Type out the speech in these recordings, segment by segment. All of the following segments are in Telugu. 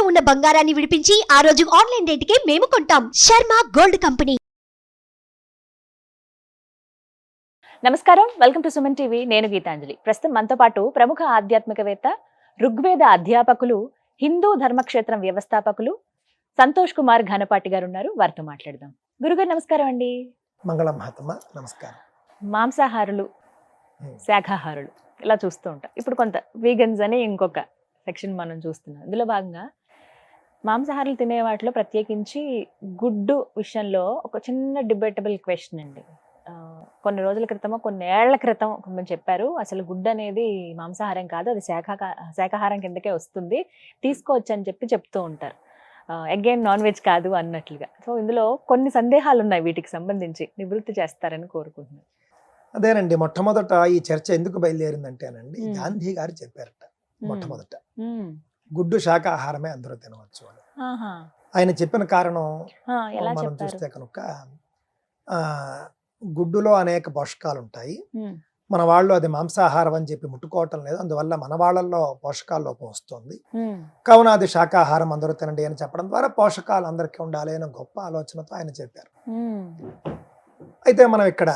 ఇంట్లో ఉన్న బంగారాన్ని విడిపించి ఆ రోజు ఆన్లైన్ రేటుకే మేము కొంటాం. Sharma gold company. నమస్కారం, వెల్కమ్ టు సుమన్ టీవీ. నేను గీతాంజలి. ప్రస్తుతం మనతో పాటు ప్రముఖ ఆధ్యాత్మికవేత్త, ఋగ్వేద అధ్యాపకులు, హిందూ ధర్మక్షేత్రం వ్యవస్థాపకులు సంతోష్ కుమార్ ఘనపాటి గారు ఉన్నారు. వారితో మాట్లాడదాం. గురుగారు నమస్కారం అండి. మంగళం మహాత్మ, నమస్కారం. మాంసాహారులు, శాఖాహారులు ఇలా చూస్తూ ఉంటాం. ఇప్పుడు కొంత వీగన్స్ అని ఇంకొక సెక్షన్ మనం చూస్తున్నాం. ఇందులో భాగంగా మాంసాహారులు తినే వాటిలో ప్రత్యేకించి గుడ్డు విషయంలో ఒక చిన్న డిబేటబుల్ క్వశ్చన్ అండి. కొన్ని రోజుల క్రితమో కొన్ని ఏళ్ల క్రితం కొంచెం చెప్పారు, అసలు గుడ్డు అనేది మాంసాహారం కాదు, అది శాఖాహారం కిందకే వస్తుంది, తీసుకోవచ్చు అని చెప్తూ ఉంటారు. అగైన్ నాన్ వెజ్ కాదు అన్నట్లుగా. సో ఇందులో కొన్ని సందేహాలు ఉన్నాయి, వీటికి సంబంధించి నివృత్తి చేస్తారని కోరుకుంటున్నాను. అదేనండి, మొట్టమొదట ఈ చర్చ ఎందుకు బయలుదేరిందంటేనండి, గాంధీ గారు చెప్పారట మొట్టమొదట గుడ్డు శాఖాహారమే అందరూ తినవచ్చు అని. ఆయన చెప్పిన కారణం మనం చూస్తే కనుక గుడ్డులో అనేక పోషకాలు ఉంటాయి, మన వాళ్ళు అది మాంసాహారం అని చెప్పి ముట్టుకోవటం లేదు, అందువల్ల మన వాళ్ళల్లో పోషకాల లోపం వస్తుంది, కావున అది శాఖాహారం అందరూ తినండి అని చెప్పడం ద్వారా పోషకాలు అందరికీ ఉండాలి అనే గొప్ప ఆలోచనతో ఆయన చెప్పారు. అయితే మనం ఇక్కడ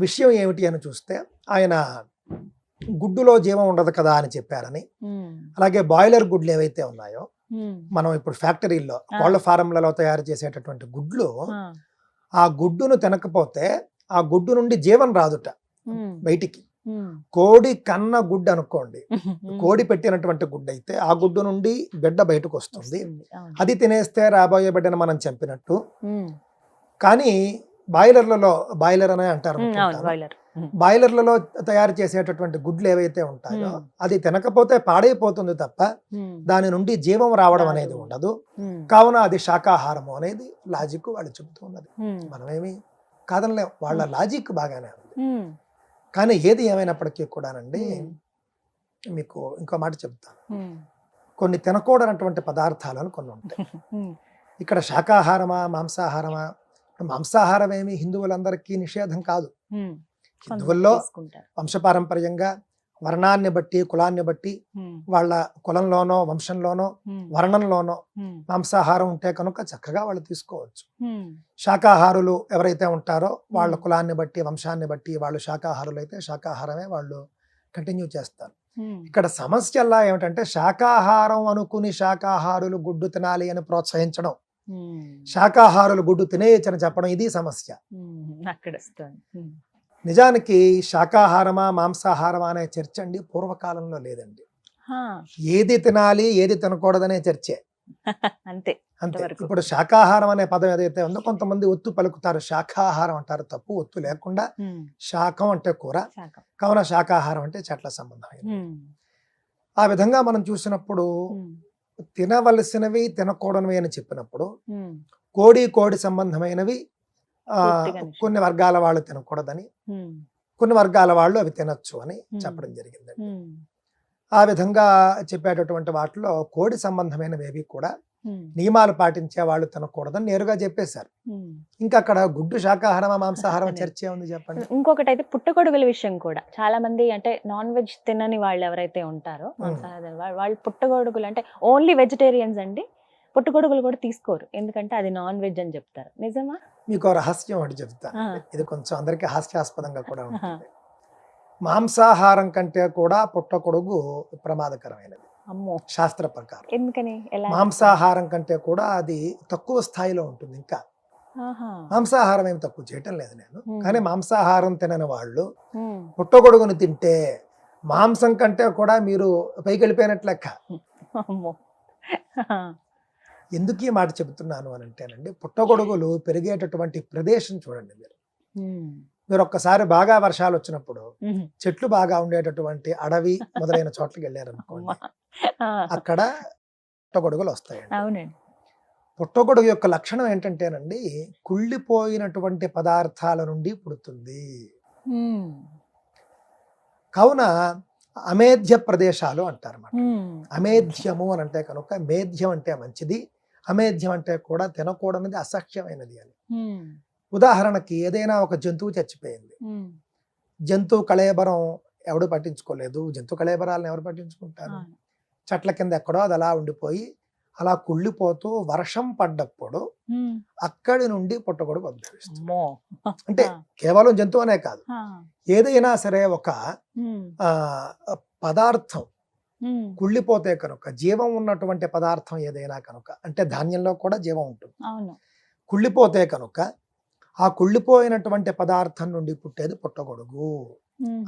విషయం ఏమిటి అని చూస్తే, ఆయన గుడ్డులో జీవం ఉండదు కదా అని చెప్పారని, అలాగే బాయిలర్ గుడ్లు ఏవైతే ఉన్నాయో మనం ఇప్పుడు ఫ్యాక్టరీల్లో కోళ్ల ఫారంలలో తయారు చేసేటటువంటి గుడ్లు, ఆ గుడ్డును తినకపోతే ఆ గుడ్డు నుండి జీవం రాదుట బయటికి. కోడి కన్న గుడ్డు అనుకోండి, కోడి పెట్టినటువంటి గుడ్డు అయితే ఆ గుడ్డు నుండి బిడ్డ బయటకు వస్తుంది, అది తినేస్తే రాబోయే బిడ్డను మనం చంపినట్టు. కానీ బాయిలర్ అనే అంటారు, బాయిలర్లలో తయారు చేసేటటువంటి గుడ్లు ఏవైతే ఉంటాయో అది తినకపోతే పాడైపోతుంది తప్ప దాని నుండి జీవం రావడం అనేది ఉండదు, కావున అది శాకాహారము అనేది లాజిక్ వాళ్ళు చెబుతూ ఉన్నది. మనమేమి కాదనలేం, వాళ్ళ లాజిక్ బాగానే ఉంది. కానీ ఏది ఏమైనప్పటికీ కూడానండి, మీకు ఇంకో మాట చెప్తాను, కొన్ని తినకూడనటువంటి పదార్థాలను కొన్ని ఉంటాయి. ఇక్కడ శాకాహారమా మాంసాహారమా? మాంసాహారం ఏమి హిందువులందరికీ నిషేధం కాదు. హిందువుల్లో వంశపారంపర్యంగా వర్ణాన్ని బట్టి కులాన్ని బట్టి వాళ్ళ కులంలోనో వంశంలోనో వర్ణంలోనో మాంసాహారం ఉంటే కనుక చక్కగా వాళ్ళు తీసుకోవచ్చు. శాకాహారులు ఎవరైతే ఉంటారో వాళ్ళ కులాన్ని బట్టి వంశాన్ని బట్టి వాళ్ళు శాకాహారులు అయితే శాకాహారమే వాళ్ళు కంటిన్యూ చేస్తారు. ఇక్కడ సమస్యల్లా ఏమిటంటే, శాకాహారం అనుకుని శాకాహారులు గుడ్డు తినాలి అని ప్రోత్సహించడం, శాకాహారులు గుడ్డు తినేయచ్చని చెప్పడం, ఇది సమస్య. నిజానికి శాకాహారమా మాంసాహారమా అనే చర్చ అండి పూర్వకాలంలో లేదండి. ఏది తినాలి ఏది తినకూడదనే చర్చే అంతే. ఇప్పుడు శాకాహారం అనే పదం ఏదైతే ఉందో కొంతమంది ఒత్తు పలుకుతారు, శాకాహారం అంటారు, తప్పు. ఒత్తు లేకుండా శాకం అంటే కూర, కావున శాకాహారం అంటే చెట్ల సంబంధం. ఆ విధంగా మనం చూసినప్పుడు తినవలసినవి తినకూడనివి అని చెప్పినప్పుడు కోడి సంబంధమైనవి కొన్ని వర్గాల వాళ్ళు తినకూడదని, కొన్ని వర్గాల వాళ్ళు అవి తినచ్చు అని చెప్పడం జరిగిందండి. ఆ విధంగా చెప్పేటటువంటి వాటిలో కోడి సంబంధమైనవి ఏవి కూడా నియమాలు పాటించే వాళ్ళు తినకూడదని నేరుగా చెప్పేశారు. ఇంకా అక్కడ గుడ్డు శాకాహారమా మాంసాహారం చర్చ ఉంది చెప్పండి. ఇంకొకటి అయితే పుట్టగొడుగుల విషయం కూడా చాలా మంది, అంటే నాన్ వెజ్ తినని వాళ్ళు ఎవరైతే ఉంటారో వాళ్ళు పుట్టగొడుగులు అంటే ఓన్లీ వెజిటేరియన్స్ అండి, పుట్టగొడుగులు కూడా తీసుకోరు, ఎందుకంటే అది నాన్ వెజ్ అని చెప్తారు. నిజమా? మీకు రహస్యం ఒకటి చెప్తాను, ఇది కొంచెం అందరికీ హాస్యాస్పదంగా కూడా ఉంటుంది. మాంసాహారం కంటే కూడా పుట్టగొడుగు ప్రమాదకరమైనది శాస్త్ర ప్రకారం. ఎందుకని? మాంసాహారం కంటే కూడా అది తక్కువ స్థాయిలో ఉంటుంది. ఇంకా మాంసాహారం ఏమి తక్కువ చేయటం లేదు నేను, కానీ మాంసాహారం తినని వాళ్ళు పుట్టగొడుగును తింటే మాంసం కంటే కూడా మీరు పైకి వెళ్ళిపోయినట్లు లెక్క. ఎందుకు ఈ మాట చెబుతున్నాను అని అంటేనండి, పుట్టగొడుగులు పెరిగేటటువంటి ప్రదేశం చూడండి. మీరు ఒక్కసారి బాగా వర్షాలు వచ్చినప్పుడు చెట్లు బాగా ఉండేటటువంటి అడవి మొదలైన చోట్లకి వెళ్ళారనుకోండి, అక్కడ పుట్టగొడుగులు వస్తాయండి. పుట్టగొడుగు యొక్క లక్షణం ఏంటంటేనండి, కుళ్ళిపోయినటువంటి పదార్థాల నుండి పుడుతుంది. కావున అమేధ్య ప్రదేశాలు అంటారు అన్నమాట. అమేధ్యము అని అంటే కనుక, మేధ్యం అంటే మంచిది, అమేధ్యం అంటే కూడా తినకూడనిది, అసహ్యమైనది అని. ఉదాహరణకి ఏదైనా ఒక జంతువు చచ్చిపోయింది, జంతువు కళేబరం ఎవడు పట్టించుకోలేదు, జంతు కళేబరాలను ఎవరు పట్టించుకుంటారు? చెట్ల కింద ఎక్కడో అది అలా ఉండిపోయి అలా కుళ్ళిపోతూ వర్షం పడ్డప్పుడు అక్కడి నుండి పుట్టగొడుగు ఉద్భవిస్తుంది. అమ్మో. అంటే కేవలం జంతువు అనే కాదు, ఏదైనా సరే ఒక ఆ పదార్థం కుళ్ళిపోతే కనుక, జీవం ఉన్నటువంటి పదార్థం ఏదైనా కనుక, అంటే ధాన్యంలో కూడా జీవం ఉంటుంది, అవును. కుళ్ళిపోతే కనుక ఆ కుళ్ళిపోయినటువంటి పదార్థం నుండి పుట్టేది పుట్టగొడుగు.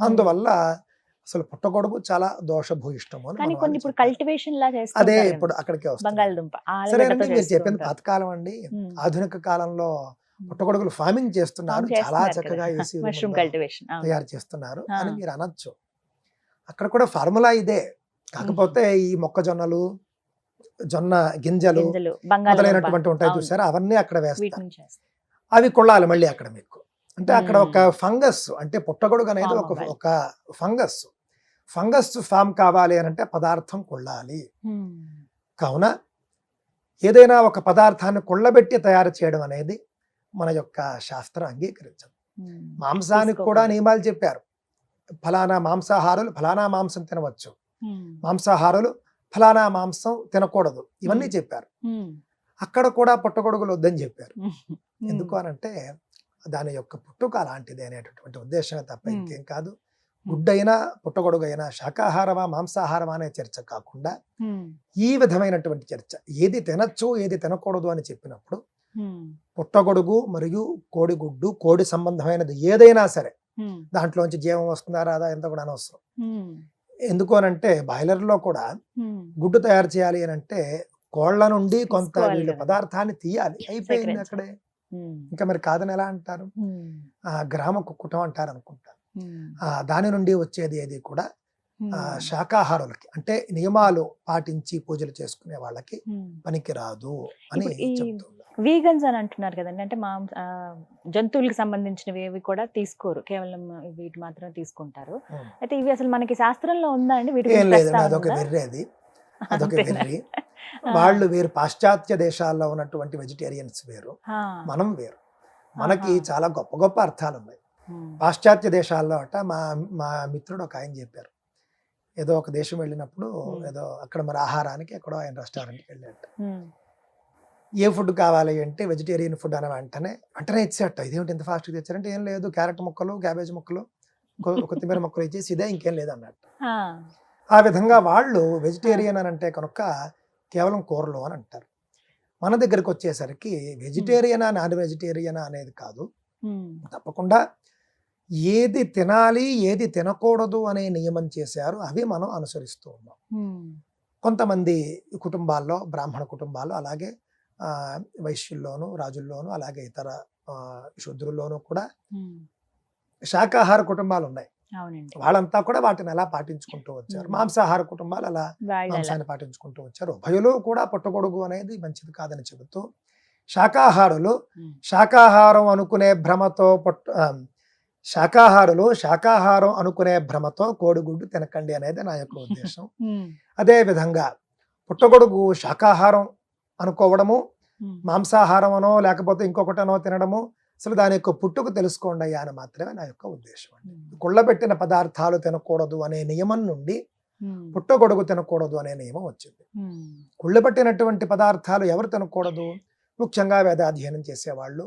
అందువల్ల అసలు పుట్టగొడుగు చాలా దోషభూయిష్టము అని కానీ మన కొన్ని వాళ్ళు ఇప్పుడు చెప్పారు. కల్టివేషన్ లా అదే చేస్తారు ఇప్పుడు అక్కడికే వస్తుంది. బంగాళదుంప సరేనండి, మీరు చెప్పింది పాతకాలం అండి. ఆధునిక కాలంలో పుట్టగొడుగులు ఫార్మింగ్ చేస్తున్నారు, చాలా చక్కగా వేసి మష్రూమ్ కల్టివేషన్ తయారు చేస్తున్నారు అని మీరు అనొచ్చు. అక్కడ కూడా ఫార్ములా ఇదే, కాకపోతే ఈ మొక్కజొన్నలు, జొన్న గింజలు మొదలైనటువంటి ఉంటాయి చూసారా, అవన్నీ అక్కడ వేస్తారు. అవి కొళ్ళాలి మళ్ళీ అక్కడ మీకు. అంటే అక్కడ ఒక ఫంగస్, అంటే పుట్టగొడుగు అనేది ఒక ఫంగస్ ఫామ్ కావాలి అని అంటే పదార్థం కొళ్ళాలి. కావున ఏదైనా ఒక పదార్థాన్ని కొళ్ళబెట్టి తయారు చేయడం అనేది మన యొక్క శాస్త్రం అంగీకరించదు. మాంసానికి కూడా నియమాలు చెప్పారు. ఫలానా మాంసాహారులు ఫలానా మాంసం తినవచ్చు, మాంసాహారులు ఫలానా మాంసం తినకూడదు, ఇవన్నీ చెప్పారు. అక్కడ కూడా పుట్టగొడుగులు వద్దని చెప్పారు. ఎందుకు అనంటే దాని యొక్క పుట్టుక అలాంటిది అనేటటువంటి ఉద్దేశమే తప్ప ఇంకేం కాదు. గుడ్డైనా పుట్టగొడుగు అయినా శాకాహారమా మాంసాహారమా అనే చర్చ కాకుండా ఈ విధమైనటువంటి చర్చ, ఏది తినచ్చు ఏది తినకూడదు అని చెప్పినప్పుడు పుట్టగొడుగు మరియు కోడిగుడ్డు, కోడి సంబంధమైనది ఏదైనా సరే దాంట్లోంచి జీవం వస్తుందా రాదా ఎంత కూడా అనవసరం. ఎందుకు అనంటే బాయిలర్ లో కూడా గుడ్డు తయారు చేయాలి అని అంటే కోళ్ల నుండి కొంత వీళ్ళు పదార్థాన్ని తీయాలి, అయిపోయింది అక్కడే. ఇంకా మరి కాదని ఎలా అంటారు? గ్రామ కుక్కుటం అంటారు అనుకుంటారు. దాని నుండి వచ్చేది ఏది కూడా శాకాహారులకి, అంటే నియమాలు పాటించి పూజలు చేసుకునే వాళ్ళకి పనికి రాదు అని చెప్తున్నారు. వీగన్స్ అని అంటున్నారు కదండి, అంటే జంతువులకు సంబంధించినవి ఏవి కూడా తీసుకోరు, కేవలం వీటి మాత్రమే తీసుకుంటారు. అయితే ఇవి అసలు మనకి శాస్త్రంలో ఉందా అండి? వీటి ఏం లేదు, అదొక వెర్రి, అదొక వెర్రి. వాళ్ళు వేరు, పాశ్చాత్య దేశాల్లో ఉన్నటువంటి వెజిటేరియన్స్ వేరు, మనం వేరు. మనకి చాలా గొప్ప గొప్ప అర్థాలు ఉన్నాయి. పాశ్చాత్య దేశాల్లో అట మా మిత్రుడు ఒక ఆయన చెప్పారు, ఏదో ఒక దేశం వెళ్ళినప్పుడు ఏదో అక్కడ మరి ఆహారానికి ఎక్కడో ఆయన రెస్టారెంట్కి వెళ్ళాట. ఏ ఫుడ్ కావాలి అంటే వెజిటేరియన్ ఫుడ్ అని వెంటనే ఇచ్చేట. ఇదేమిటి ఇంత ఫాస్ట్గా తెచ్చారంటే, ఏం లేదు, క్యారెట్ ముక్కలు, క్యాబేజ్ ముక్కలు, కొత్తిమీర ముక్కలు ఇచ్చేసి ఇదే, ఇంకేం లేదు అన్నట్టు. ఆ విధంగా వాళ్ళు వెజిటేరియన్ అని అంటే కనుక కేవలం కూరలు అని అంటారు. మన దగ్గరికి వచ్చేసరికి వెజిటేరియనా నాన్ వెజిటేరియనా అనేది కాదు, తప్పకుండా ఏది తినాలి ఏది తినకూడదు అనే నియమం చేశారు, అవి మనం అనుసరిస్తూ ఉన్నాం. కొంతమంది కుటుంబాల్లో, బ్రాహ్మణ కుటుంబాల్లో, అలాగే వైశ్యుల్లోనూ రాజుల్లోనూ, అలాగే ఇతర శూద్రుల్లోనూ కూడా శాకాహార కుటుంబాలు ఉన్నాయి. వాళ్ళంతా కూడా వాటిని అలా పాటించుకుంటూ వచ్చారు. మాంసాహార కుటుంబాలు అలా మాంసాన్ని పాటించుకుంటూ వచ్చారు. ఉభయులు కూడా పుట్టగొడుగు అనేది మంచిది కాదని చెబుతూ, శాకాహారులు శాకాహారం అనుకునే భ్రమతో శాకాహారం అనుకునే భ్రమతో కోడిగుడ్డు తినకండి అనేది నా యొక్క ఉద్దేశం. అదే విధంగా పుట్టగొడుగు శాకాహారం అనుకోవడము, మాంసాహారం అనో లేకపోతే ఇంకొకటనో తినడము, అసలు దాని యొక్క పుట్టుకు తెలుసుకోండి అయ్యా అని మాత్రమే నా యొక్క ఉద్దేశం అండి. కుళ్ళబెట్టిన పదార్థాలు తినకూడదు అనే నియమం నుండి పుట్టగొడుగు తినకూడదు అనే నియమం వచ్చింది. కుళ్ళబెట్టినటువంటి పదార్థాలు ఎవరు తినకూడదు? ముఖ్యంగా వేదాధ్యయనం చేసేవాళ్ళు,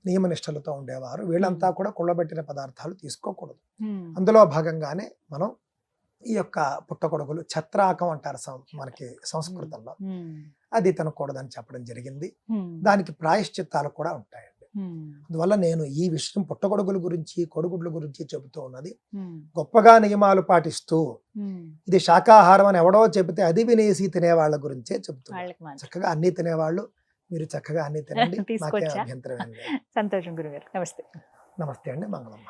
నియమనిష్టలతో ఉండేవారు, వీళ్ళంతా కూడా కుళ్ళబెట్టిన పదార్థాలు తీసుకోకూడదు. అందులో భాగంగానే మనం ఈ యొక్క పుట్టగొడుగులు, ఛత్రాకం అంటారు మనకి సంస్కృతంలో, అది తినకూడదని చెప్పడం జరిగింది. దానికి ప్రాయశ్చిత్తాలు కూడా ఉంటాయండి. అందువల్ల నేను ఈ విషయం పుట్టగొడుగుల గురించి, కోడిగుడ్ల గురించి చెబుతూ ఉన్నది గొప్పగా నియమాలు పాటిస్తూ, ఇది శాకాహారం అని ఎవడో చెబితే అది వినేసి తినేవాళ్ళ గురించే చెబుతున్నాను. చక్కగా అన్ని తినేవాళ్ళు మీరు చక్కగా అన్ని తినండి, నాకే అభ్యంతరం ఏం లేదు. సంతోషం గురుగారు. నమస్తే. నమస్తే అండి. మంగళమ్మ.